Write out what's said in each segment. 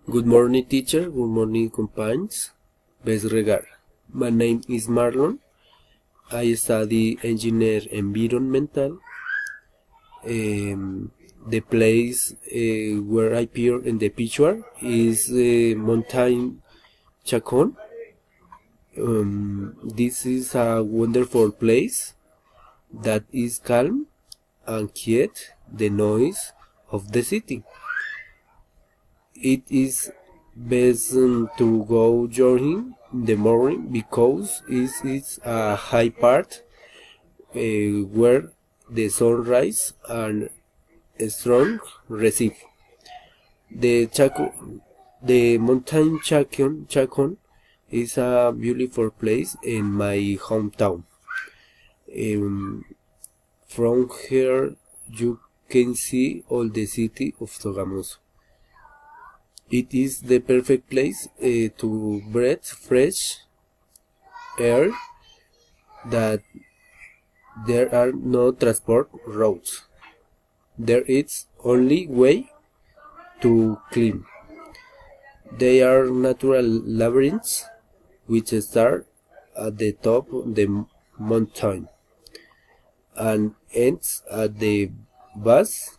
Good morning, teacher. Good morning, companions. Best regard. My name is Marlon. I study engineer environmental. The place where I appear in the picture is Mountain Chacon. This is a wonderful place that is calm and quiet the noise of the city. It is best to go jogging in the morning because it is a high part where the sunrise and strong receive. The mountain Chacon is a beautiful place in my hometown. From here you can see all the city of Sogamoso. It is the perfect place to breathe fresh air, that there are no transport roads. There is only way to climb. They are natural labyrinths which start at the top of the mountain and ends at the base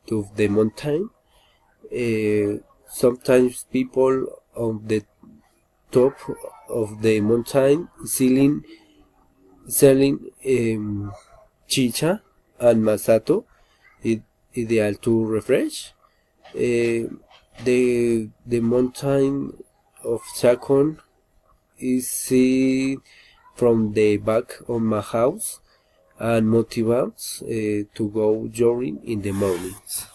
of the mountain. Sometimes people on the top of the mountain selling chicha and masato, ideal to refresh. The mountain of Chacon is seen from the back of my house and motivates to go jogging in the mornings.